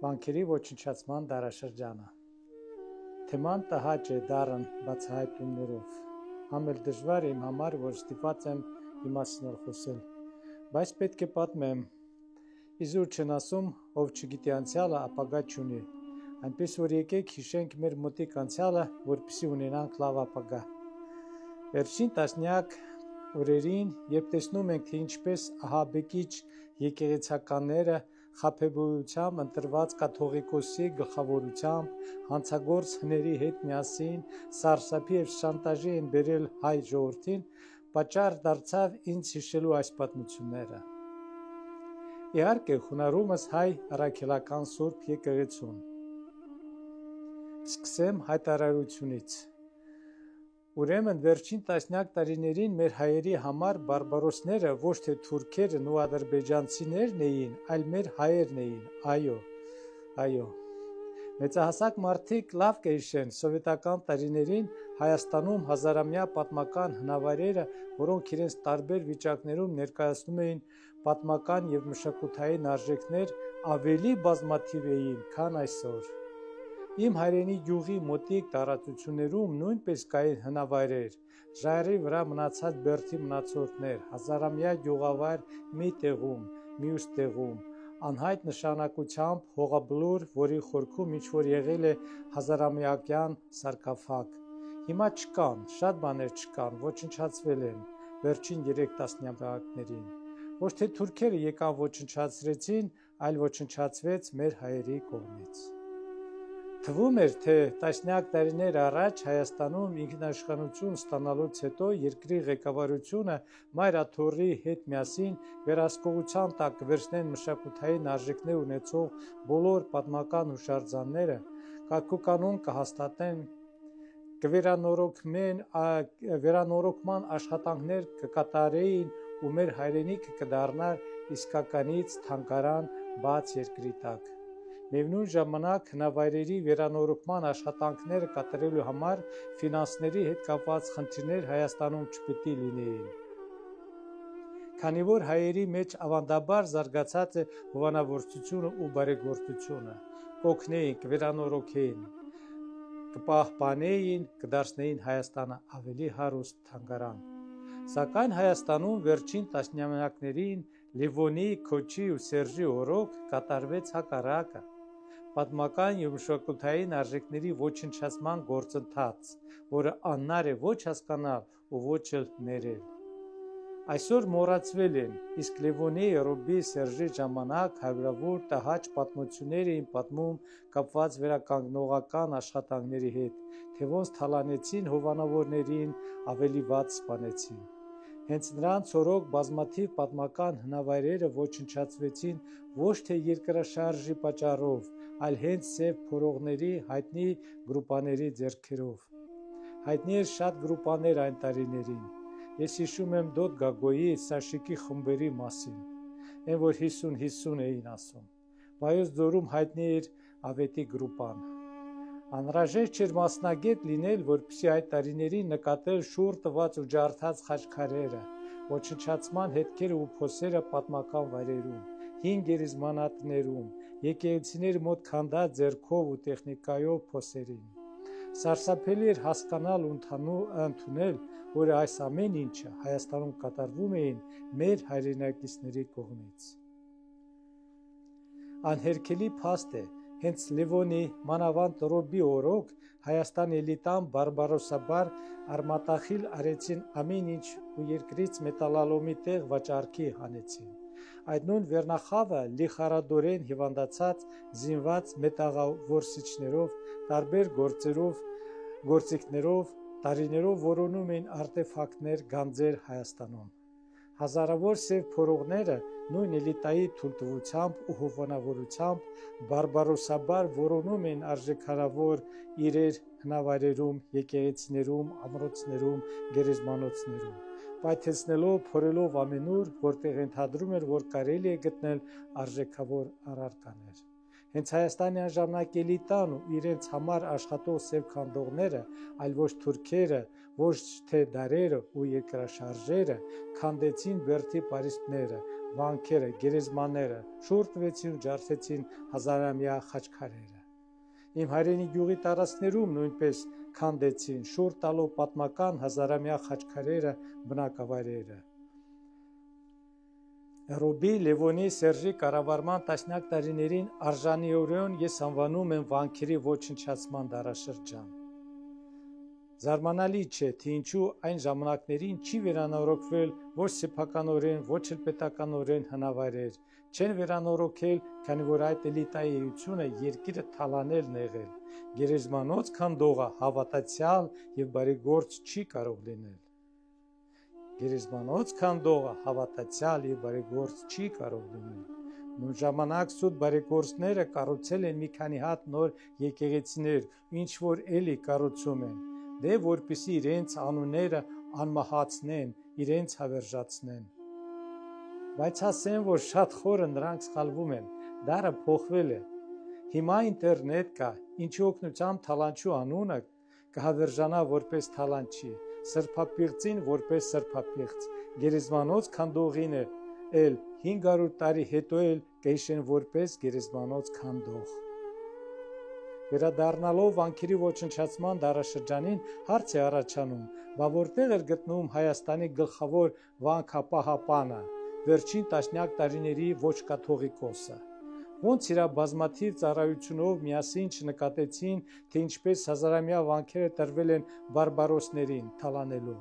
Բանկերի ոչնչացման դարաշրջանը։ Թեման տհաճ է դառն բացահայտումներով, համ էլ դժվար է իմ համար, որ ստիպված եմ իմաստնով խոսել, բայց պետք է պատմեմ, իզուր չեն ասում, ով չգիտի անցյալը, ապագա չունի, այնպես որ եկեք հիշենք մեր մոտիկ անցյալը, որպեսզի ունենանք լավ ապագա։ Վերջին տասնյակ օրերին, երբ տեսնում ենք, թե ինչպես ահաբեկիչ եկեղեցականները խաբեբայությամբ ընտրված կաթողիկոսի գլխավորությամբ հանցագործ հների հետ միասին սարսափի և շանտաժի են բերել հայ ժողովրդին, պատճառ դարձավ ինձ հիշելու այս պատմությունները։ Իհարկե, խոնարհումս հայ առաքելական Սուրբ եկեղեցուն։ Սկսեմ հայտարարությունից։ Ուրեմն վերջին տասնյակ տարիներին մեր հայերի համար բարբարոսները ոչ թե թուրքերն ու ադրբեջանցիներն էին, այլ մեր հայերն էին, այո։ Մեծահասակ մարդիկ լավ կհիշեն սովետական տարիներին Հայաստանում հազարամյա պատմական հնավայրերը, որոնք իրենց տարբեր վիճակներում ներկայացնում էին պատմական և մշակութային արժեքներ, ավելի բազմաթիվ էին, քան այսօր։ Իմ հայրենի գյուղի մոտիկ տարածություններում նույնպես կային հնավայրեր, ժայռի վրա մնացած բերդի մնացորդներ, հազարամյա գյուղավայր մի տեղում, մյուս տեղում, անհայտ նշանակությամբ հողաբլուր, որի խորքում ինչ-որ եղել է հազարամյակյան սարկաֆագ։ Հիմա չկան, շատ բաներ չկան, ոչնչացվել են վերջին 3 տասնամյակներին։ Ոչ թե թուրքերը եկան ոչնչացրեցին, այլ ոչնչացվեց մեր հայերի կողմից։ Թվում էր, թե տասնյակ տարիներ առաջ Հայաստանում ինքնիշխանություն ստանալուց հետո երկրի ղեկավարությունը Մայր Աթոռի հետ միասին վերահսկողության տակ կվերցնեն մշակութային արժեքներ ունեցող բոլոր պատմական հուշարձանները, կարգուկանոն կհաստատեն, վերանորոգման աշխատանքներ կկատարեին ու մեր հայրենիքը կդառնար իսկականից թանգարան բաց երկրի տակ։ Միևնույն ժամանակ հնավայրերի վերանորոգման աշխատանքները կատարելու համար ֆինանսների հետ կապված խնդիրներ Հայաստանում չպետք է լինեին։ Քանի որ հայերի մեջ ավանդաբար զարգացած է հովանավորչությունը ու բարեգործությունը, կօգնեին, կվերանորոգեին, կպահպանեին, կդարձնեին Հայաստանը ավելի հարուստ թանգարան։ Սակայն Հայաստանում վերջին տասնամյակներին Լևոնի, Քոչի ու Սերժի օրոք կատարվեց հակառակը։ Պատմական և մշակութային արժեքների ոչնչացման գործընթաց, որը անհնար է ոչ հասկանալ ու ոչ էլ ներել։ Այսօր մոռացվել են, իսկ Լևոնի, Ռոբի, Սերժի ժամանակ հարյուրավոր տհաճ պատմություններ էին պատմում կապված վերականգնողական աշխատանքների հետ, թե ոնց թալանեցին հովանավորներին, ավելի վատ սպանեցին։ Հենց նրանց օրոք բազմաթիվ պատմական հնավայրերը ոչնչացվեցին ոչ թե երկրաշարժի պատճառով, այլ հենց սև փորողների հայտնի գրուպաների ձեռքերով։ Հայտնի էր շատ գրուպաներ այն տարիներին։ Ես հիշում եմ Դոդ Գագոյի, Սաշիկի խմբերի մասին, այն որ 50-50 էին ասում։ Վայոց ձորում հայտնի էր Ավետի գրուպան։ Անհրաժեշտ չէր մասնագետ լինել, որպեսզի այդ տարիներին նկատել շուռ տված ու ջարդած խաչքարերը, ոչնչացման հետքերը ու փոսերը պատմական վայրերում, հին գերեզմանատներում, եկեղեցիների մոտ քանդած ձեռքով ու տեխնիկայով փոսերին։ Սարսափելի էր հասկանալ ու ընդունել, որ այս ամեն ինչը Հայաստանում կատարվում էին մեր հայրենակիցների կողմից։ Անհերքելի փաստ է, հենց Լևոնի, մանավանդ Ռոբի օրոք Հայաստան էլիտան բարբարոսաբար արմատախիլ արեցին ամեն ինչ ու երկրից մետալալոմի տեղ վաճառքի հանեցին։ Այդ նույն վերնախավը լիխարադորեն հիվանդացած, զինված մետաղավորսիչներով, տարբեր գործիքներով, տարիներով որոնում էին արտեֆակտներ, գանձեր Հայաստանում։ Հազարավոր սև փորողները նույն էլիտայի թույլտվությամբ ու հովանավորությամբ բարբարոսաբար որոնում էին արժեքարավոր իրեր հնավայրերում, եկեղեցիներում, ամրոցներում, գերեզմանոցներում, պայթեցնելով, փորելով ամենուր, որտեղ ենթադրում էր, որ կարելի է գտնել արժեքավոր առարկաներ։ Հենց Հայաստանյան ժամանակ էլիտան ու իրենց համար աշխատող սև քանդողները, այլ ոչ թուրքերը, ոչ թե դարերը ու երկրաշարժերը քանդեցին բերդի պարիսպները, վանքերը, գերեզմանները, շուռ տվեցին ու ջարդեցին հազարամյա խաչքարերը։ Իմ հայրենի գյուղի տարածքներում նույնպես քանդեցին, շուռ տալով պատմական հազարամյա խաչքարերը, բնակավայրերը։ Ռոբի, Լևոնի, Սերժի կառավարման տասնյակ տարիներին արժանիորեն ես անվանում եմ վանքերի ոչնչացման դարաշրջան։ Զարմանալի չէ, թե ինչու այն ժամանակներին չի վերանորոգվել ոչ սեփականորեն, ոչ էլ պետականորեն հնավայրեր, չեն վերանորոգել, քանի որ այդ էլիտայի էությունը երկիրը թալանել եղել։ Գերեզմանոց քանդողը հավատացյալ եւ բարեգործ չի կարող լինել։ Գերեզմանոց քանդողը հավատացյալ եւ բարեգործ չի կարող լինել։ Նույն ժամանակ սուտ բարեգործները կառուցել են մի քանի հատ նոր եկեղեցիներ, ինչ որ էլի կառուցում են, դե որպեսզի իրենց անունները անմահացնեն, իրենց հավերժացնեն։ Բայց ասեմ, որ շատ խորը նրանք սխալվում են, դարը փոխվել է։ Հիմա ինտերնետ կա, ինչի օգնությամբ թալանչու անունը կհավերժանա որպես թալանչի, սրբապիղծին որպես սրբապիղծ, գերեզմանոց քանդողին էլ 500 տարի հետո էլ կհիշեն որպես գերեզմանոց քանդող։ Վերադառնալով վանքերի ոչնչացման դարաշրջանին հարց է առաջանում, բա որտեղ էր գտնվում Հայաստանի գլխավոր վանքապահապանը, վերջին տասնյակ տարիների ոչ կաթողիկոսը։ Ոնց իր բազմաթիվ ծառայությունով միասին չնկատեցին, թե ինչպես հազարամյա վանքերը տրվել են բարբարոսներին թալանելու։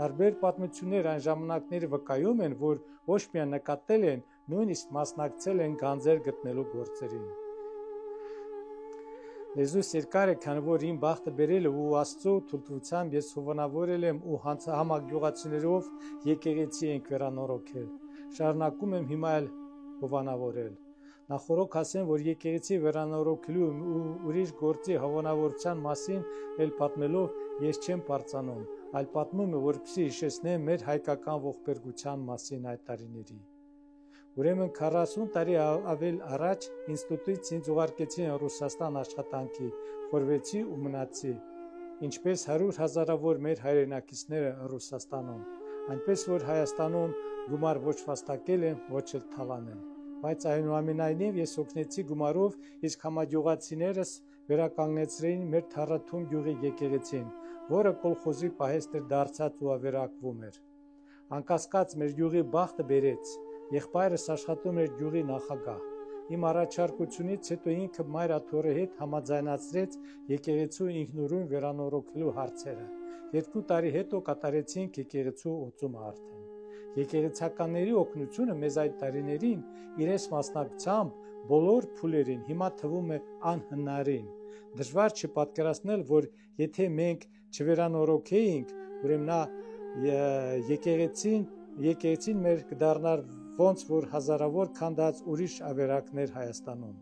Տարբեր պատմություններ այն ժամանակները վկայում են, որ ոչ միայն նկատել են, նույնիսկ մասնակցել են գանձեր գտնելու գործերին։ Լեզուս երկար է, քանի որ իմ բախտը բերել է ու Աստծո թույլտվությամբ ես հովանավորել եմ ու համագյուղացիներով եկեղեցի ենք վերանորոգել։ Շարունակում եմ հիմա էլ հովանավորել։ Նախորոք ասեմ, որ եկեղեցի վերանորոգելու ու ուրիշ գործի հովանավորության մասին էլ պատմելով ես չեմ պարծանում, այլ պատմում եմ, որպեսզի հիշեցնեմ մեր հայկական ողբերգության մասին այդ տարիների։ Ուրեմն 40 տարի ավել առաջ ինստիտուտից ինձ ուղարկեցին Ռուսաստան աշխատանքի, խորվեցի ու մնացի, ինչպես 100 հազարավոր մեր հայրենակիցները Ռուսաստանում, այնպես որ Հայաստանում գումար ոչ վաստակել են, ոչ էլ թալանել, բայց այնուամենայնիվ ես օգնեցի գումարով, իսկ համագյուղացիներս վերականգնեցրին մեր Թառաթում գյուղի եկեղեցին, որը կոլխոզի պահեստ էր դարձած ու ավերակվում էր։ Անկասկած մեր գյուղի բախտը բերեց, եղբայրս աշխատում էր գյուղի նախագահ։ Իմ առաջարկությունից հետո ինքը մայր աթոռի հետ համաձայնացրեց եկեղեցու ինքնուրույն վերանորոգելու հարցերը։ 2 տարի հետո կատարեցինք եկեղեցու օծումը արդեն։ Եկեղեցականների օգնությունը մեզ այդ տարիներին իրենց մասնակցությամբ բոլոր փուլերին հիմա թվում է անհնարին։ Դժվար չէ պատկերացնել, որ եթե մենք չվերանորոգեինք, ուրեմն եկեղեցին մեր կդառնար ոնց որ հազարավոր քանդած ուրիշ ավերակներ Հայաստանում։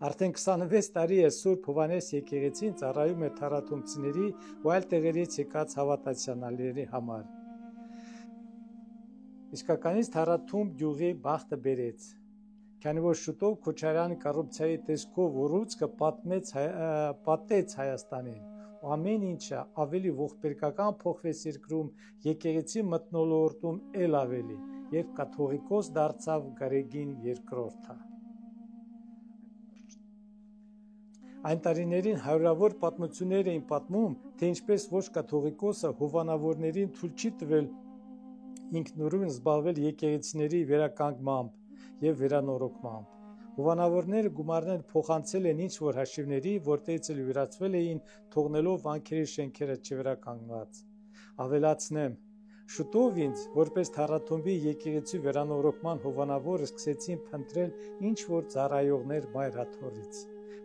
Արդեն 26 տարի է Սուրբ Հովհաննես եկեղեցին ծառայում է թառաթումցիների ու այլ տեղերից եկած հավատացյալների համար։ Իսկականից Թառաթում գյուղի բախտը բերեց, քանի որ շուտով Քոչարյանի կոռուպցիայի տեսքով ուռուցքը պատեց Հայաստանին, ու ամեն ինչը ավելի ողբերգական փոխվեց երկրում, եկեղեցի մթնոլորտում էլ ավելի, երբ կաթողիկոս դարձավ Գարեգին II-ը։ Այն տարիներին հարյուրավոր պատմություններ էին պատմում, թե ինչպես ոչ կաթողիկոսը հովանավորներին թույլ չի տվել ինքնուրույն զբաղվել եկեղեցիների վերականգնմամբ եւ վերանորոգմամբ։ Հովանավորները գումարներ փոխանցել են ինչ որ հաշիվների, որտեղից էլ յուրացվել էին, թողնելով վանքերի շենքերը չվերականգնված։ Ավելացնեմ, շուտով ինձ, որպես Թառաթումբի եկեղեցի վերանորոգման հովանավոր, սկսեցին փնտրել ինչ որ ծառայողներ մայր աթոռից։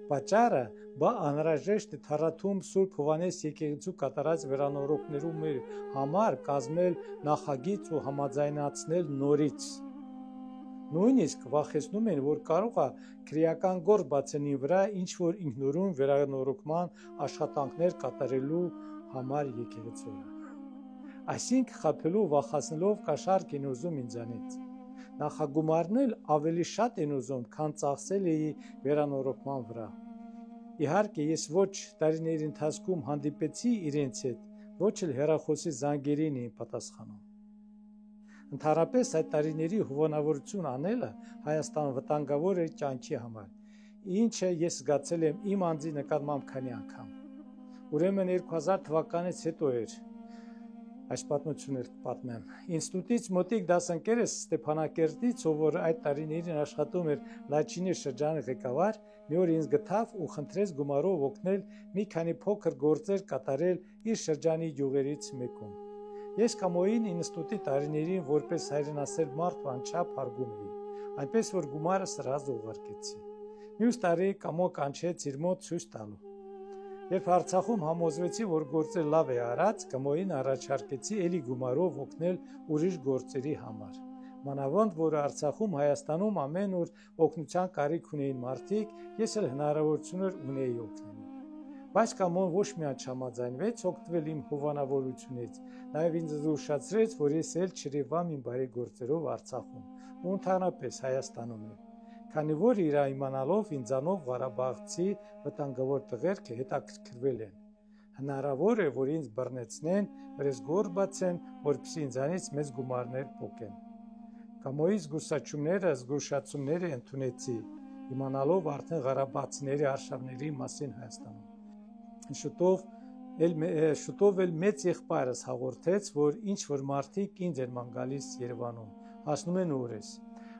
Պատճառը անհրաժեշտ է Թառաթում Սուրբ Հովհաննես եկեղեցու կատարած վերանորոգներու մեր համար կազմել նախագիծ ու համաձայնացնել նորից։ Նույնիսկ վախեցնում են, որ կարող է քրեական գործ բացենի վրա ինչ որ ինքնուրույն վերանորոգման աշխատանքներ կատարելու համար եկեղեցու։ Այսինքն խաբելու վախացնելով կաշառք են ուզում ինձանից։ Նախագումարն էլ ավելի շատ են ուզում, քան ծախսել էի վերանորոգման վրա։ Իհարկե ես ոչ տարիների ընթացքում հանդիպեցի իրենց հետ, ոչ էլ հեռախոսի զանգերին էին պատասխանում։ Ընդհանրապես այդ տարիների հովանավորություն անելը Հայաստան վտանգավոր էր կյանքի համար, ինչը ես զգացել եմ իմ անձի նկատմամբ քանի անգամ։ Ուրեմն 2000 թվականից հետո էր այս պատմությունն էլ կպատմեմ։ Ինստիտուտից մոտիկ դասընկերս Ստեփանակերտից, ով որ այդ տարիներին աշխատում էր Լաչինի շրջանի ղեկավար, մի օր ինձ գտավ ու խնդրեց գումարով օգնել մի քանի փոքր գործեր կատարել իր շրջանի գյուղերից մեկում։ Ես Կամոյին ինստիտուտի տարիներին որպես հայրենասեր մարդ ու անչափ հարգում էի, այնպես որ գումարը սրած ուղարկեցի։ Մյուս տարի Կամո կանչեց իր մոտ ցույց տալու։ Երբ Արցախում համոզվեցի, որ գործը լավ է արած, Կամոյին առաջարկեցի էլի գումարով օգնել ուրիշ գործերի համար։ Մանավանդ, որ Արցախում, Հայաստանում ամեն օր օգնության կարիք ունեին մարդիկ, ես էլ հնարավորություններ ունեի օգնելու։ Բայց Կամոն ոչ միայն չհամաձայնվեց օգտվել իմ հովանավորությունից, նաև ինձ զգուշացրեց, որ ես էլ չրևամ իմ բարի գործերով Արցախում ու ընդհանրապես Հայաստանում եմ։ Քանի որ իր իմանալով ինձանով Ղարաբաղցի վտանգավոր տղերքը հետաքրքրվել են։ Հնարավոր է, որ ինձ բռնեցնեն, վրես գործ բացեն, որպեսզի ինձանից մեծ գումարներ փոխեն։ Կամոյի զգուշացումները ընդունեցի, իմանալով արդեն Ղարաբաղցիների արշավների մասին Հայաստանում։ Շուտով էլ մեծ եղբայրս հաղորդեց, որ ինչ որ մարդիկ ինձ են ման գալիս Երևանում, հասնում են օրես։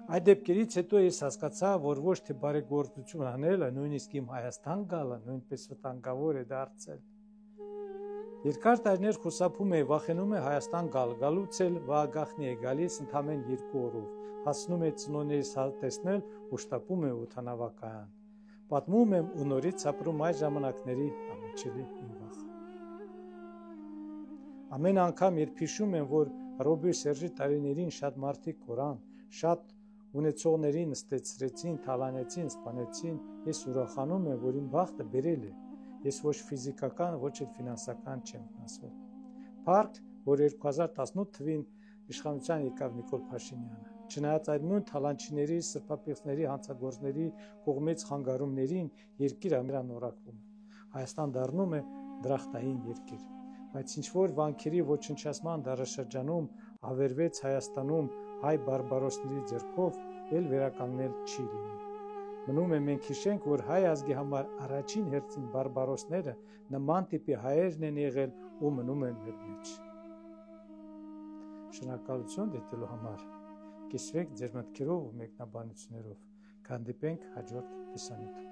Այդ դեպքերից հետո ես հասկացա, որ ոչ թե բարեգործություն անելը, նույնիսկ իմ Հայաստան գալը նույնպես վտանգավոր է դարձել։ Երկար տարիներ խուսափում էի, վախենում եմ Հայաստան գալուց էլ վաղագաղտնի է գալիս ընդամենը 2 օրով, հասնում է ծնողներիս տեսնել ու շտապում է օդանավակայան։ Պատմում եմ ու նորից ապրում այդ ժամանակների ամաչելի իմ վախը։ Ամեն անգամ, երբ հիշում եմ, որ Ռոբի Սերժի տարիներին շատ մարդիկ կորան, շատ ունեցողներին նստեցրեցին, թալանեցին, սպանեցին, ես ուրախանում եմ, որ իմ բախտը բերել է։ Ես ոչ ֆիզիկական, ոչ էլ ֆինանսական չեմ վնասվել։ Փառք, որ 2018 թվին իշխանության եկավ Նիկոլ Փաշինյանը։ Չնայած այդ նույն թալանչիների, սրբապիղծների, հանցագործների կողմից խանգարումներին երկիրը ամենանորակվում է։ Հայաստան դառնում է դրախտային երկիր, բայց ինչ որ վանքերի ոչնչացման դարաշրջանում ավերվեց Հայաստանում հայ բարբարոսների ձեռքով, էլ վերականգնել չի լինի։ Մնում է մենք հիշենք, որ հայ ազգի համար առաջին հերթին բարբարոսները նման տիպի հայերն են եղել ու մնում են մեր մեջ։ Շնորհակալություն դիտելու համար։ Կիսվեք ձեր մտքերով ու մեկնաբանություններով։ Կհանդիպենք հաջորդ տեսանյութում։